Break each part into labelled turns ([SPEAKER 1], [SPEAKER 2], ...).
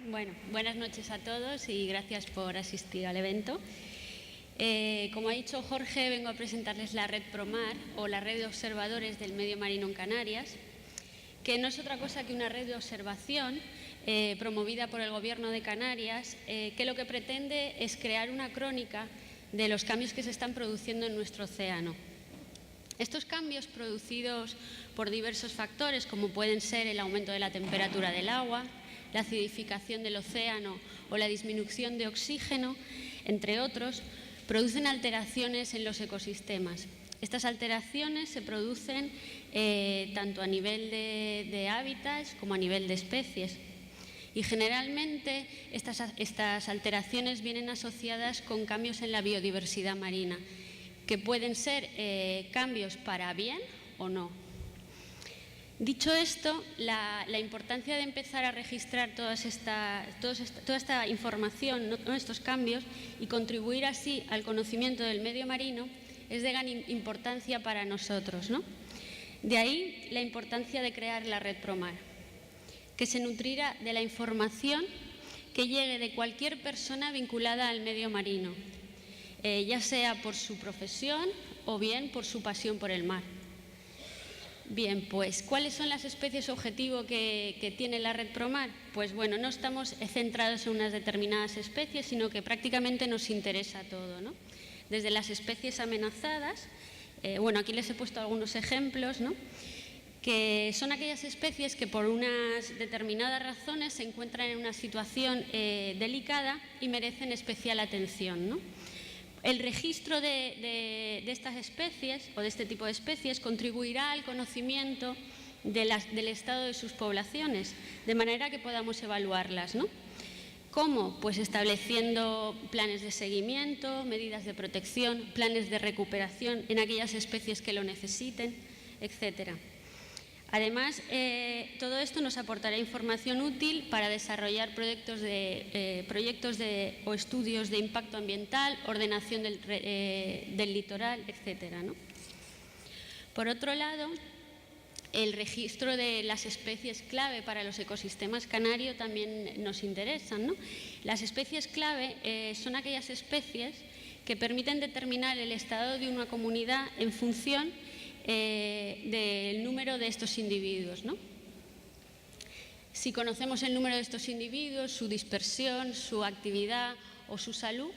[SPEAKER 1] Bueno, buenas noches a todos y gracias por asistir al evento. Como ha dicho Jorge, vengo a presentarles la Red ProMar, o la Red de Observadores del Medio Marino en Canarias, que no es otra cosa que una red de observación promovida por el Gobierno de Canarias, que lo que pretende es crear una crónica de los cambios que se están produciendo en nuestro océano. Estos cambios, producidos por diversos factores, como pueden ser el aumento de la temperatura del agua, la acidificación del océano o la disminución de oxígeno, entre otros, producen alteraciones en los ecosistemas. Estas alteraciones se producen tanto a nivel de hábitats como a nivel de especies. Y generalmente estas alteraciones vienen asociadas con cambios en la biodiversidad marina, que pueden ser cambios para bien o no. Dicho esto, la importancia de empezar a registrar toda esta información, ¿no? Estos cambios, y contribuir así al conocimiento del medio marino es de gran importancia para nosotros, ¿no? De ahí la importancia de crear la Red ProMar, que se nutrirá de la información que llegue de cualquier persona vinculada al medio marino, ya sea por su profesión o bien por su pasión por el mar. Bien, pues, ¿cuáles son las especies objetivo que tiene la Red ProMar? Pues bueno, no estamos centrados en unas determinadas especies, sino que prácticamente nos interesa todo, ¿no? Desde las especies amenazadas, bueno, aquí les he puesto algunos ejemplos, ¿no? Que son aquellas especies que por unas determinadas razones se encuentran en una situación delicada y merecen especial atención, ¿no? El registro de estas especies o de este tipo de especies contribuirá al conocimiento del estado de sus poblaciones, de manera que podamos evaluarlas, ¿no? ¿Cómo? Pues estableciendo planes de seguimiento, medidas de protección, planes de recuperación en aquellas especies que lo necesiten, etcétera. Además, todo esto nos aportará información útil para desarrollar proyectos o estudios de impacto ambiental, ordenación del litoral, etcétera, ¿no? Por otro lado, el registro de las especies clave para los ecosistemas canarios también nos interesan, ¿no? Las especies clave son aquellas especies que permiten determinar el estado de una comunidad en función del número de estos individuos, ¿no? Si conocemos el número de estos individuos, su dispersión, su actividad o su salud,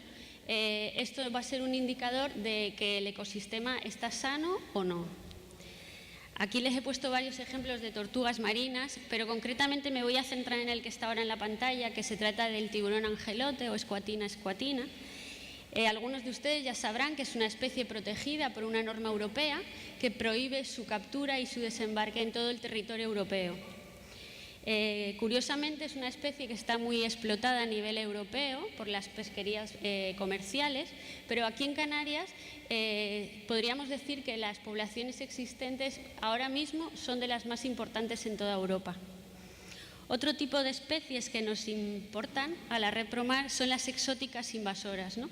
[SPEAKER 1] esto va a ser un indicador de que el ecosistema está sano o no. Aquí les he puesto varios ejemplos de tortugas marinas, pero concretamente me voy a centrar en el que está ahora en la pantalla, que se trata del tiburón angelote o Squatina squatina. Algunos de ustedes ya sabrán que es una especie protegida por una norma europea que prohíbe su captura y su desembarque en todo el territorio europeo. Curiosamente, es una especie que está muy explotada a nivel europeo por las pesquerías comerciales, pero aquí en Canarias podríamos decir que las poblaciones existentes ahora mismo son de las más importantes en toda Europa. Otro tipo de especies que nos importan a la Red ProMar son las exóticas invasoras, ¿no?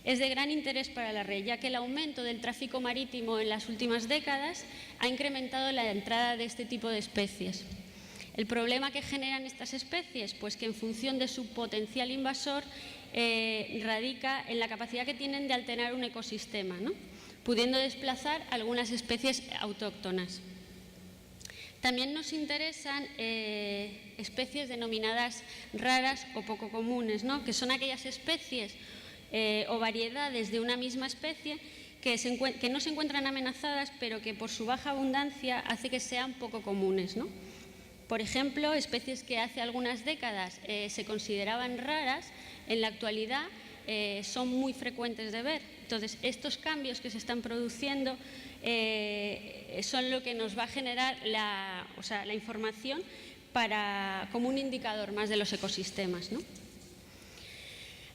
[SPEAKER 1] Es de gran interés para la red, ya que el aumento del tráfico marítimo en las últimas décadas ha incrementado la entrada de este tipo de especies. El problema que generan estas especies, pues que en función de su potencial invasor, radica en la capacidad que tienen de alterar un ecosistema, ¿no? Pudiendo desplazar algunas especies autóctonas. También nos interesan especies denominadas raras o poco comunes, ¿no? Que son aquellas especies o variedades de una misma especie que no se encuentran amenazadas, pero que por su baja abundancia hace que sean poco comunes, ¿no? Por ejemplo, especies que hace algunas décadas se consideraban raras, en la actualidad son muy frecuentes de ver. Entonces, estos cambios que se están produciendo son lo que nos va a generar la información como un indicador más de los ecosistemas, ¿no?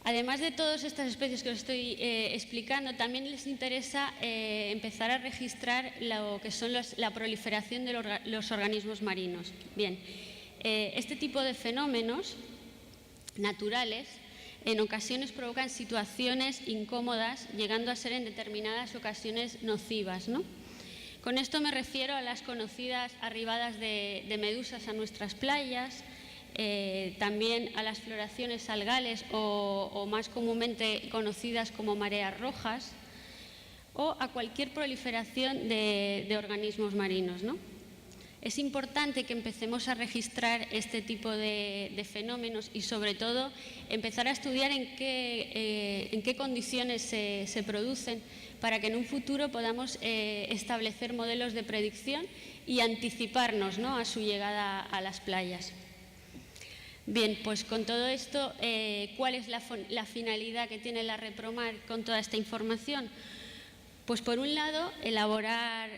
[SPEAKER 1] Además de todas estas especies que os estoy explicando, también les interesa empezar a registrar lo que son la proliferación de los organismos marinos. Bien, este tipo de fenómenos naturales en ocasiones provocan situaciones incómodas, llegando a ser en determinadas ocasiones nocivas, ¿no? Con esto me refiero a las conocidas arribadas de medusas a nuestras playas, también a las floraciones algales o más comúnmente conocidas como mareas rojas, o a cualquier proliferación de organismos marinos, ¿no? Es importante que empecemos a registrar este tipo de fenómenos y, sobre todo, empezar a estudiar en qué condiciones se producen para que en un futuro podamos establecer modelos de predicción y anticiparnos, ¿no?, a su llegada a las playas. Bien, pues con todo esto, ¿cuál es la finalidad que tiene la Red Promar con toda esta información? Pues por un lado, elaborar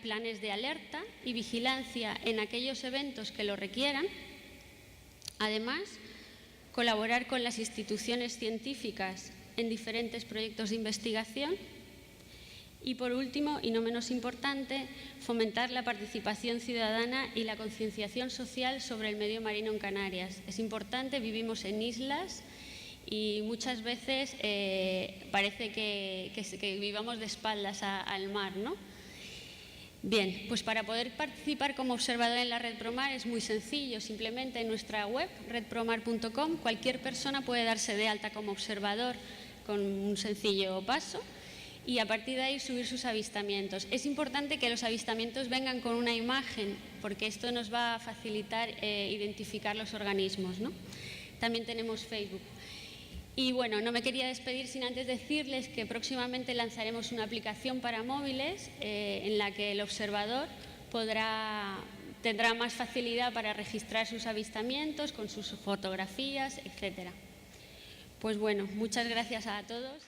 [SPEAKER 1] planes de alerta y vigilancia en aquellos eventos que lo requieran. Además, colaborar con las instituciones científicas en diferentes proyectos de investigación. Y por último, y no menos importante, fomentar la participación ciudadana y la concienciación social sobre el medio marino en Canarias. Es importante, vivimos en islas y muchas veces parece que vivamos de espaldas al mar, ¿no? Bien, pues para poder participar como observador en la Red Promar es muy sencillo. Simplemente en nuestra web, redpromar.com, cualquier persona puede darse de alta como observador con un sencillo paso y a partir de ahí subir sus avistamientos. Es importante que los avistamientos vengan con una imagen, porque esto nos va a facilitar identificar los organismos, ¿no? También tenemos Facebook. Y bueno, no me quería despedir sin antes decirles que próximamente lanzaremos una aplicación para móviles en la que el observador tendrá más facilidad para registrar sus avistamientos con sus fotografías, etc. Pues bueno, muchas gracias a todos.